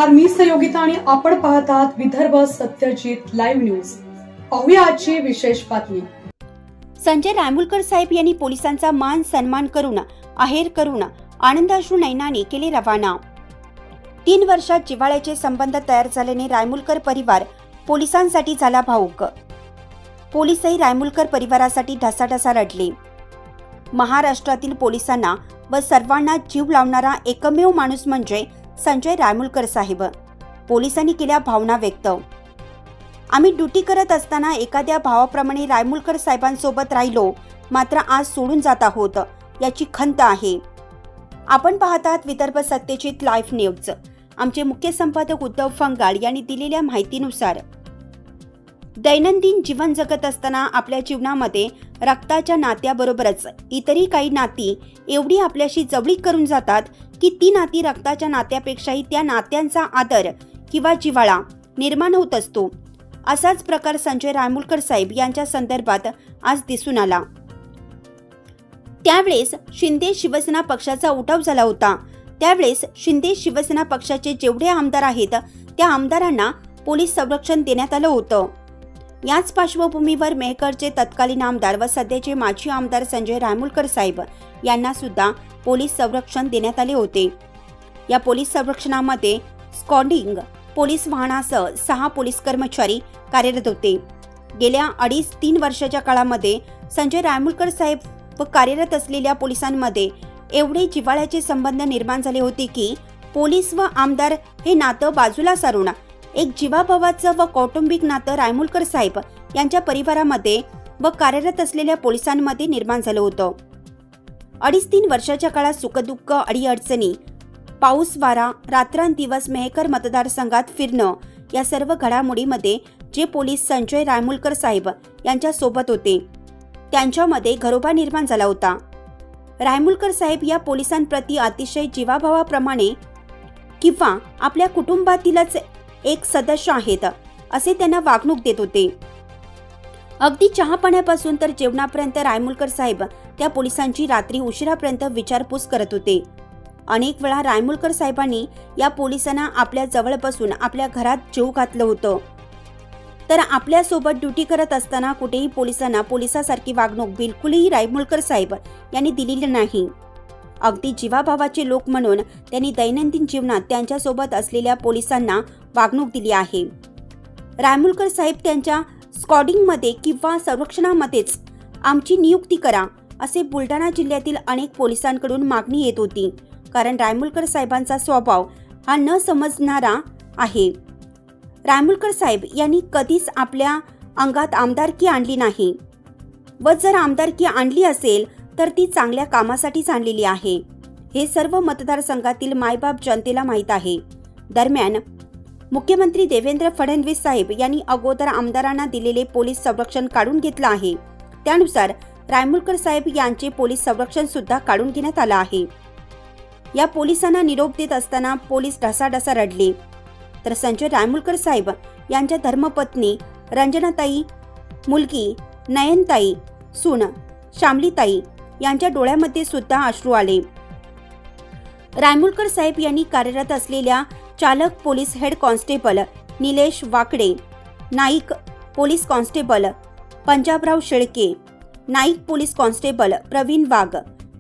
नमस्कार, मी सहयोगिता आणि आपण पाहत आहात विदर्भ सत्यजित लाईव्ह न्यूज। पाहूया आजची विशेष बातमी। संजय रायमुलकर साहेब यांनी पोलिसांचा मान सन्मान करून आहेर करून आनंदाश्रू नयनाने केले रवाना। 3 वर्षात जिव्हाळ्याचे संबंध तयार झाल्याने रायमुलकर परिवार पोलिसांसाठी झाला भावुक। पोलिसही रायमुलकर परिवारासाठी ढसाढसा रडले। महाराष्ट्रातील पोलिसांना व सर्वांना जीव लावणारा एकमेव माणूस म्हणजे संजय रायमुलकर साहेब। पोलिसांनी केल्या भावना व्यक्त। आम्ही ड्युटी करत असताना एखाद्या भावाप्रमाणे रायमुलकर साहेबांसोबत राहिलो, मात्र आज सोडून जात आहोत याची खंत आहे। आपण पाहत आहात विदर्भ सत्यजित लाईव्ह न्यूज। आमचे मुख्य संपादक उद्धव फंगाळ यांनी दिलेल्या माहितीनुसार दैनंदिन जीवन जगत असताना आपल्या जीवनामध्ये रक्ताच्या नात्याबरोबरच इतरही काही नाती एवढी आपल्याशी जवळीक करून जातात की ती नाती रक्ताच्या नात्यापेक्षाही त्या नात्यांचा आदर किंवा जिव्हाळा निर्माण होत असतो। असाच प्रकार संजय रायमुलकर साहेब यांच्या संदर्भात आज दिसून आला। त्यावेळेस शिंदे शिवसेना पक्षाचा उठाव झाला होता। त्यावेळेस शिंदे शिवसेना पक्षाचे जेवढे आमदार आहेत त्या आमदारांना पोलीस संरक्षण देण्यात आलं होतं। याच पार्श्वभूमीवर मेहकरचे तत्कालीन आमदार व सध्याचे माजी आमदार संजय रायमुलकर साहेब यांना सुद्धा पोलीस संरक्षण देण्यात आले होते। या पोलीस संरक्षणामध्ये स्कॉडिंग पोलीस वाहनासह 6 पोलीस कर्मचारी कार्यरत होते। गेल्या 2.5-3 वर्षाच्या काळामध्ये संजय रायमुलकर साहेब व कार्यरत असलेल्या पोलिसांमध्ये एवढे जिव्हाळ्याचे संबंध निर्माण झाले होते की पोलीस व आमदार हे नातं बाजूला सारून एक जीवाभावाचं व कौटुंबिक नातं रायमुलकर साहेब यांच्या परिवारामध्ये व कार्यरत असलेल्या पोलिसांमध्ये निर्माण झालं होतं। 2.5-3 वर्षाच्या काळात सुखदुःख, अडीअडचणी, पाऊस वारा, रात्रंदिवस मेहकर मतदारसंघात फिरणं या सर्व घडामोडीमध्ये जे पोलीस संजय रायमुलकर साहेब यांच्या सोबत होते त्यांच्यामध्ये घरोबा निर्माण झाला होता। रायमुलकर साहेब या पोलिसांप्रती अतिशय जीवाभावाप्रमाणे किंवा आपल्या कुटुंबातीलच एक सदस्य आहेत असे त्यांना वागणूक देत होते। अगदी चहापाण्यापासून तर जेवणापर्यंत रायमुलकर साहेब त्या पोलिसांची रात्री उशिरापर्यंत विचारपूस करत होते। अनेक वेळा रायमुलकर साहेबांनी या पोलिसांना आपल्या जवळ बसून आपल्या घरात जीव घातलं होतं। तर आपल्या सोबत ड्युटी करत असताना कुठेही पोलिसांना पोलिसासारखी वागणूक बिलकुलही रायमुलकर साहेब यांनी दिलेली नाही। अगदी जीवाभावाचे लोक म्हणून त्यांनी दैनंदिन जीवनात त्यांच्यासोबत असलेल्या पोलिसांना वागणूक दिली आहे। रायमुलकर साहेब त्यांच्या स्कॉडिंगमध्ये किंवा संरक्षणामध्येच आमची नियुक्ती करा असे बुलढाणा जिल्ह्यातील अनेक पोलिसांकडून मागणी येत होती, कारण रायमुलकर साहेबांचा स्वभाव हा न समजणारा आहे। रायमुलकर साहेब यांनी कधीच आपल्या अंगात आमदारकी आणली नाही व जर आमदारकी आणली असेल तर ती चांगल्या कामासाठीच आणलेली आहे। हे सर्व मतदारसंघातील मायबाप जनतेला माहीत आहे। दरम्यान मुख्यमंत्री देवेंद्र फडणवीस साहेब यांनी अगोदर आमदारांना दिलेले पोलीस संरक्षण काढून घेतलं आहे। त्यानुसार रायमुलकर साहेब यांचे पोलीस संरक्षण सुद्धा काढून घेण्यात आलं आहे। या पोलिसांना निरोप देत असताना पोलीस ढसाढसा रडले। तर संजय रायमुलकर साहेब यांच्या धर्मपत्नी रंजनाताई, मुलगी नयनताई, सून श्यामलीताई यांच्या डोळ्यामध्ये सुद्धा अश्रू आले। रायमुलकर साहेब यांनी कार्यरत असलेल्या चालक police head constable Nilesh Wakde, नाईक पोलीस कॉन्स्टेबल पंजाबराव शेळके, नाईक पोलीस कॉन्स्टेबल प्रवीण वाघ,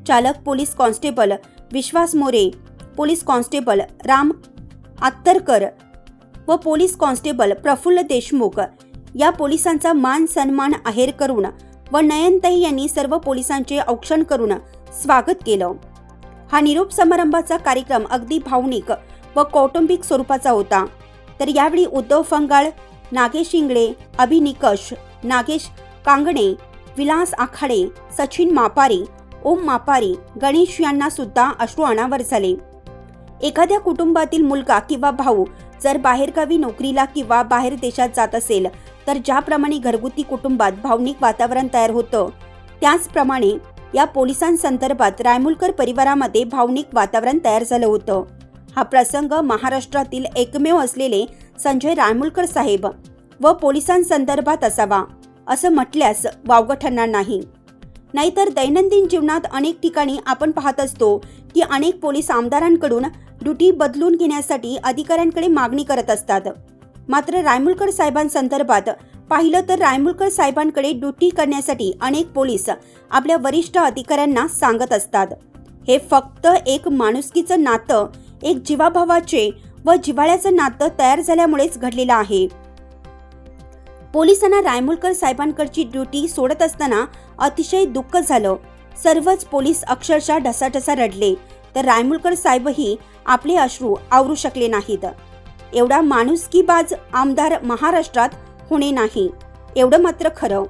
चालक police constable Vishwas More, police constable Ram Attarkar व पोलीस कॉन्स्टेबल प्रफुल्ल देशमुख या पोलिसांचा मान सन्मान आहेर करून व नयनताई यांनी सर्व पोलिसांचे औक्षण करून स्वागत केलं। हा निरोप समारंभाचा कार्यक्रम अगदी भावनिक व कौटुंबिक स्वरूपाचा होता। तर यावेळी उद्धव फंगाळ, नागेश इंगळे, अभि निकष, नागेश कांगणे, विलास आखाडे, सचिन मापारी, ओम मापारी, गणेश यांना सुद्धा अश्रू अनावर झाले। एखाद्या कुटुंबातील मुलगा किंवा भाऊ जर बाहेरगावी नोकरीला किंवा बाहेर देशात जात असेल तर ज्याप्रमाणे घरगुती कुटुंबात भावनिक वातावरण तयार होतं, त्याचप्रमाणे या पोलिसांसंदर्भात रायमुलकर परिवारामध्ये भावनिक वातावरण तयार झालं होतं। हा प्रसंग महाराष्ट्रातील एकमेव असलेले संजय रायमुलकर साहेब व पोलिसांसंदर्भात असावा असं म्हटल्यास वावगं ठरणार नाही। नाहीतर दैनंदिन जीवनात अनेक ठिकाणी आपण पाहत असतो की अनेक पोलीस आमदारांकडून ड्युटी बदलून घेण्यासाठी अधिकाऱ्यांकडे मागणी करत असतात. मात्र रायमुलकर साहेबांसंदर्भात पाहिलं तर रायमुलकर साहेबांकडे ड्युटी करण्यासाठी अनेक पोलीस आपल्या वरिष्ठ अधिकाऱ्यांना सांगत असतात. हे फक्त एक माणुसकीचं नातं, एक जीवाभावाचे व जिव्हाळ्याचं नातं तयार झाल्यामुळेच घडलेलं आहे. पोलिसांना रायमुलकर साहेबांकडची ड्युटी सोडत असताना अतिशय दुःख झालं. सर्वच पोलीस अक्षरशः ढसाढसा रडले, तर रायमुलकर साहेबही आपले अश्रू आवरू शकले नाहीत. एवढा माणुसकीबाज आमदार महाराष्ट्रात होणे नाही, एवढं मात्र खरं.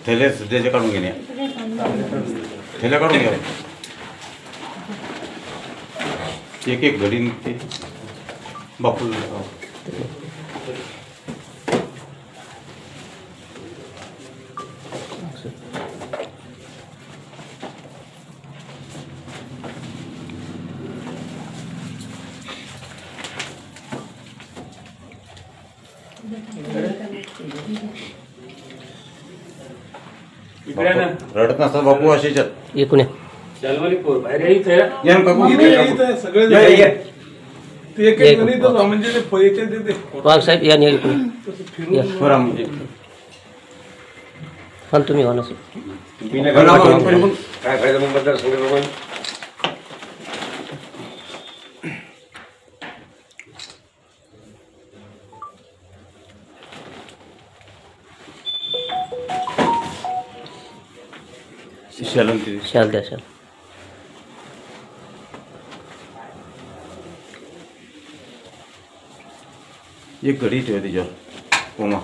थैले सध्याचे काढून घेणे, थैल्या काढून घ्या. एक एक घडी निघते बापू. रडत नसतात बापू असेच्यात. एकूण साहेब या नाही तुम्ही हो ना काय फायदा मग बद्दल सांगितलं. शाल द्या शाल. एक घडी ठेवा त्याच्यावर. ओमा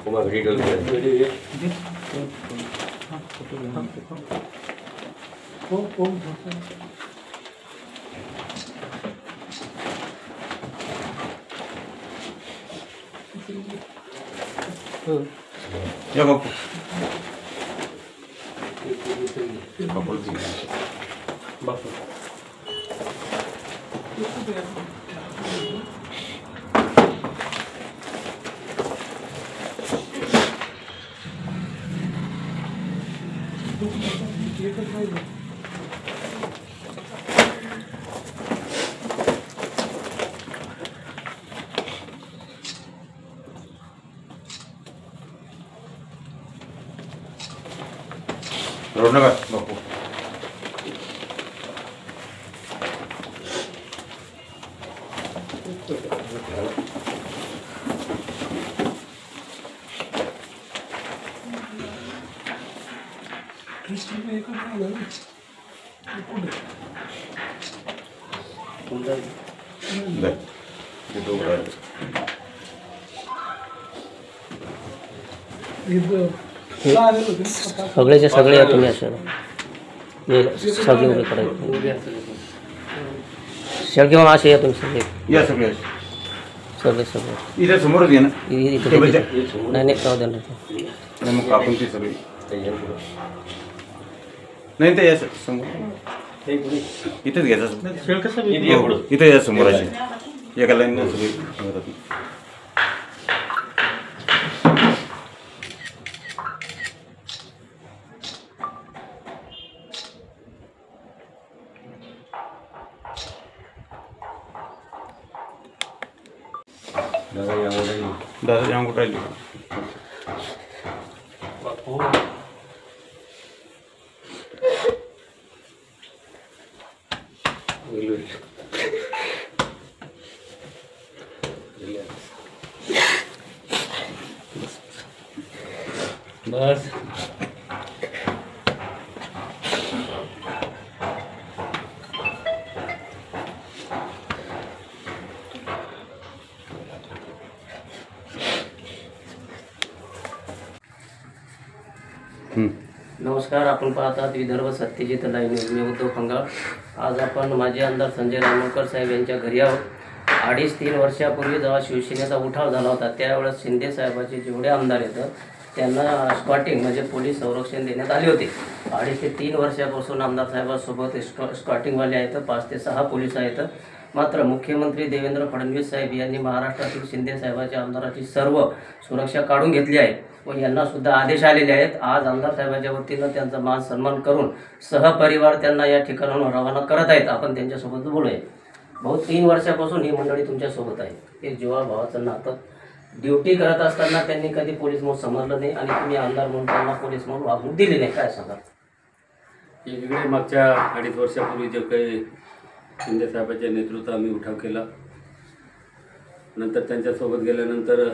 ओमा घडी या बापू. बापू रोड नका बापू. सगळेचे सगळे या तुम्ही असे सगळे उभे करायचे. शेळके मग असे या तुम्ही सगळे या सगळे सगळे सगळे इथे समोरच घे ना. नाही नाही जाऊ द्या ना. मग आपण ते सगळे नाही ते या समोर इथेच घ्यायचं. इथे या समोर असे एका लाईन सगळे. दादा जाऊन कुठं राहिली. बस नमस्कार, आपण पाहतात विदर्भ सत्यजित लाईव्ह न्यूज. मी उद्धव खंगाळ. आज आपण माजी आमदार संजय रामोळकर साहेब यांच्या घरी आहोत. 2.5-3 वर्षापूर्वी जेव्हा शिवसेनेचा उठाव झाला होता त्यावेळेस शिंदे साहेबाचे जेवढे आमदार आहेत त्यांना स्कॉटिंग म्हणजे पोलीस संरक्षण देण्यात आले होते. 2.5 ते 3 वर्षापासून आमदार साहेबांसोबत स्कॉटिंगवाले आहेत, 5 ते 6 पोलीस आहेत. मात्र मुख्यमंत्री देवेंद्र फडणवीस साहेब यांनी महाराष्ट्रातील शिंदे साहेबांच्या आमदाराची सर्व सुरक्षा काढून घेतली आहे व यांना सुद्धा आदेश आलेले आहेत. आज आमदार साहेबांच्या वतीनं त्यांचा मान सन्मान करून सहपरिवार त्यांना या ठिकाणाहून रवाना करत आहेत. आपण त्यांच्यासोबत बोलूया. भाऊ, 3 वर्षापासून ही मंडळी तुमच्यासोबत आहे. एक जीवा भावाचं नातं. ड्युटी करत असताना त्यांनी कधी पोलीस म्हणून समजलं नाही आणि तुम्ही आमदार म्हणून त्यांना पोलीस म्हणून वागणूक दिली नाही, काय सांगा? इकडे मागच्या 2.5 वर्षापूर्वी जे काही शिंदे साहेबांच्या नेतृत्वात आम्ही उठाव केला, नंतर त्यांच्यासोबत गेल्यानंतर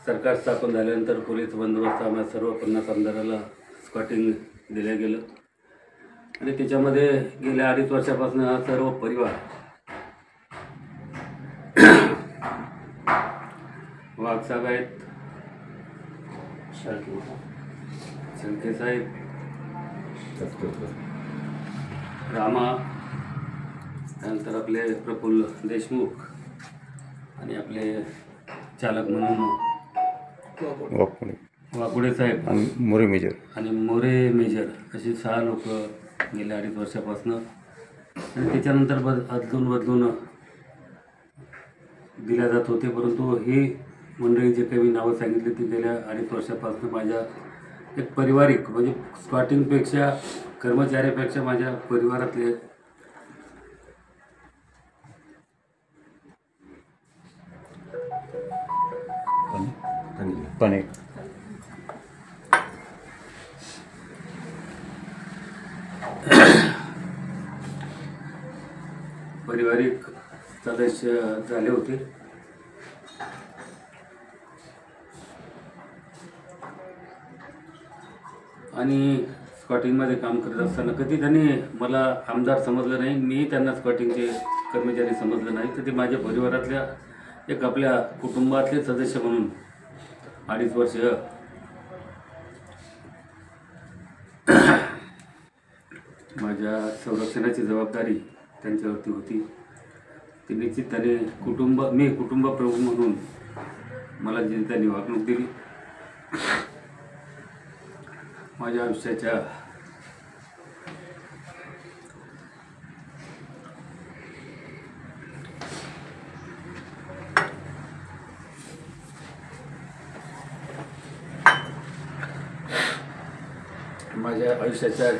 सरकार स्थापन झाल्यानंतर पोलीस बंदोबस्त आम्हाला सर्व 50 आमदाराला स्कॉटिंग दिलं गेलं आणि त्याच्यामध्ये गेल्या 2.5 वर्षापासून हा सर्व परिवार वाघसाहेब आहेत, शेळके साहेब, रामा, त्यानंतर आपले प्रफुल्ल देशमुख आणि आपले चालक म्हणून वाकुडे साहेब आणि मोरे मेजर अशी 6 लोक गेल्या 2.5 वर्षापासून आणि त्याच्यानंतर बदलून दिल्या जात होते. परंतु ही मंडळी जे काही मी नावं सांगितली ती गेल्या 2.5 वर्षापासून माझ्या एक पारिवारिक म्हणजे स्कॉटिंगपेक्षा कर्मचाऱ्यापेक्षा माझ्या परिवारातले पण एक पारिवारिक सदस्य झाले होते. आणि स्कॉटिंगमध्ये काम करत असताना कधी त्यांनी मला आमदार समजलं नाही, मी त्यांना स्कॉटिंगचे कर्मचारी समजलं नाही. तर ते माझ्या परिवारातल्या एक आपल्या कुटुंबातले सदस्य म्हणून 2.5 वर्ष माझ्या संरक्षणाची जबाबदारी त्यांच्यावरती होती. ती निश्चितपणे मी कुटुंब प्रमुख म्हणून मला जी त्यांनी वागणूक दिली. माझ्या आयुष्याच्या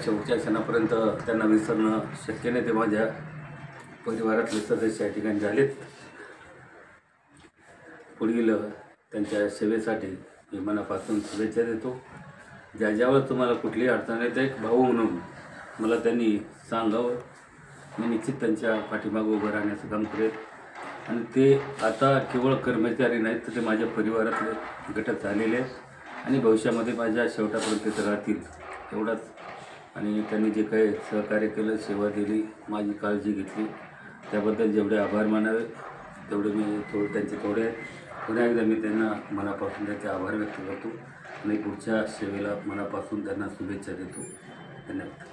शेवटच्या क्षणापर्यंत त्यांना विसरणं शक्य नाही. ते माझ्या परिवारातले सदस्य या ठिकाणी झालेत. पुढील त्यांच्या सेवेसाठी मी मनापासून शुभेच्छा देतो. ज्यावेळेस तुम्हाला कुठलीही अडचण येते एक भाऊ म्हणून मला त्यांनी सांगावं, मी निश्चित त्यांच्या पाठीमागं उभं राहण्याचं काम करेल. आणि ते आता केवळ कर्मचारी नाहीत तर ते माझ्या परिवारातले घटक झालेले आहेत आणि भविष्यामध्ये माझ्या शेवटापर्यंत ते राहतील एवढाच. आणि त्यांनी जे काही सहकार्य केलं, सेवा दिली, माझी काळजी घेतली, त्याबद्दल जेवढे आभार मानावे तेवढे मी त्यांचे थोडे आहेत. पुन्हा एकदा मी त्यांना मनापासून त्याचे आभार व्यक्त करतो आणि पुढच्या सेवेला मनापासून त्यांना शुभेच्छा देतो. धन्यवाद.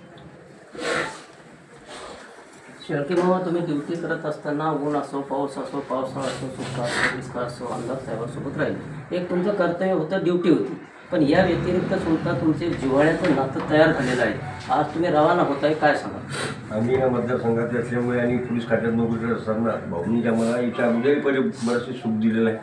शेळके बाबा, तुम्ही ड्युटी करत असताना ऊन असो, पाऊस असो, पावसाळा असो, सुका असो, दुष्काळ असो, आमदार साहेबांसोबत राहिले. एक तुमचं कर्तव्य होतं, ड्युटी होती. पण या व्यतिरिक्त सुद्धा तुमचे जिव्हाळ्याचं नातं तयार झालेलं आहे. आज तुम्ही रवाना होत आहे, काय सांगा? आम्ही या मतदारसंघात असल्यामुळे आणि पोलीस खात्यात नोकरी करत असताना भाऊंनी आम्हाला याच्या अगोदरही पहिले बरेचसे सुख दिलेलं आहे.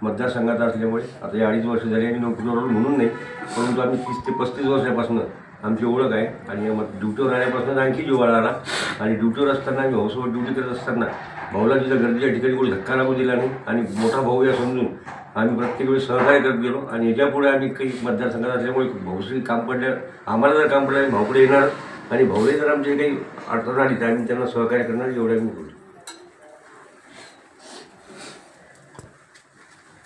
मतदारसंघात असल्यामुळे आता या 2.5 वर्ष झाली आणि नोकरीवर म्हणून नाही, परंतु आम्ही 30 ते 35 वर्षापासून आमची ओळख आहे. आणि ड्युटीवर राहण्यापासून आणखी जिव्हाळा आला. आणि ड्युटीवर असताना आम्ही भाऊसोबत ड्युटी करत असताना भाऊला तिथं गर्दीच्या ठिकाणी कोणी धक्का लागू दिला नाही आणि मोठा भाऊ या समजून आम्ही प्रत्येक वेळी सहकार्य करत गेलो. आणि याच्यापुढे आम्ही काही मतदारसंघात असल्यामुळे भाऊशी काम पडल्या, आम्हाला जर काम पडलं आम्ही भाऊकडे येणार आणि भाऊलाही जर आमची काही अडचण आली तर आम्ही त्यांना सहकार्य करणार, एवढ्या आम्ही बोलतो.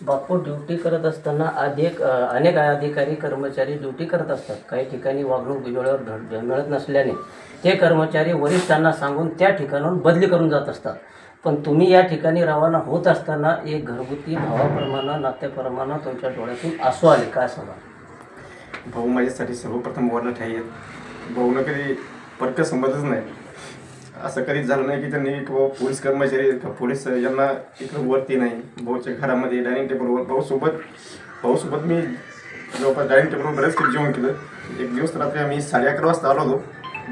बापू, ड्युटी करत असताना अनेक अधिकारी कर्मचारी ड्युटी करत असतात. काही ठिकाणी वागणूक वेळेवर मिळत नसल्याने ते कर्मचारी वरिष्ठांना सांगून त्या ठिकाणाहून बदली करून जात असतात. पण तुम्ही या ठिकाणी रवाना होत असताना एक घरगुती भावाप्रमाणे, नात्याप्रमाणे तुमच्या डोळ्यातून आसू आले, काय सांगा? भाऊ माझ्यासाठी सर्वप्रथम वरला ठाई आहेत. भाऊनं कधी परक समजतच नाही. असं कधीच झालं नाही की त्यांनी किंवा पोलीस कर्मचारी पोलीस यांना इकडं वरती नाही. भाऊच्या घरामध्ये डायनिंग टेबलवर भाऊसोबत मी जवळपास डायनिंग टेबलवर बरेच काही जेवण केलं. एक दिवस रात्री आम्ही 11:30 वाजता आलो होतो.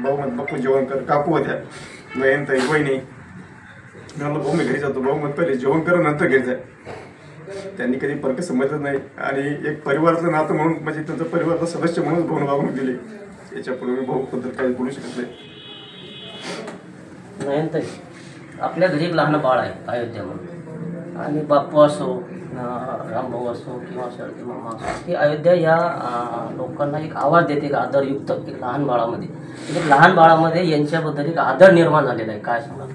भाऊ मग बघू जेवण कर, काकू होत्या नयन ताई वहिनी. मी म्हणलं भाऊ मी घरी जातो. भाऊ मग पहिले जेवण कर नंतर घरी जाय. त्यांनी कधी परक समजत नाही आणि एक परिवारातलं नातं म्हणून म्हणजे त्यांचं परिवाराचा सदस्य म्हणून भाऊन वागणूक दिली. याच्यापुढे मी भाऊबद्दल काही बोलू शकत नाही. नयनताई, आपल्या घरी एक लहान बाळ आहे अयोध्यामध्ये आणि बाप्पू असो रामभाऊ असो किंवा शरदी मामा असो, ती अयोध्या या लोकांना एक आवाज देते एक आदरयुक्त एक लहान बाळामध्ये. म्हणजे लहान बाळामध्ये यांच्याबद्दल एक आदर निर्माण झालेला आहे. काय सांगा?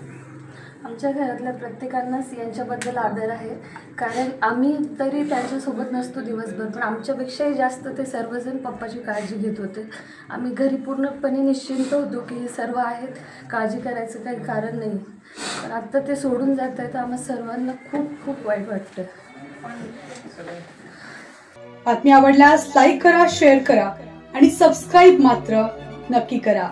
आमच्या घरातल्या प्रत्येकांनाच यांच्याबद्दल आदर आहे. कारण आम्ही तरी त्यांच्यासोबत नसतो दिवसभर, पण आमच्यापेक्षाही जास्त ते सर्वजण पप्पाची काळजी घेत होते. आम्ही घरी पूर्णपणे निश्चिंत होतो की हे सर्व आहेत, काळजी करायचं काही कारण नाही. पण आत्ता ते सोडून जात आहेत, आम्हा सर्वांना खूप खूप वाईट वाटतं. बातमी आवडल्यास लाईक करा, शेअर करा आणि सबस्क्राईब मात्र नक्की करा.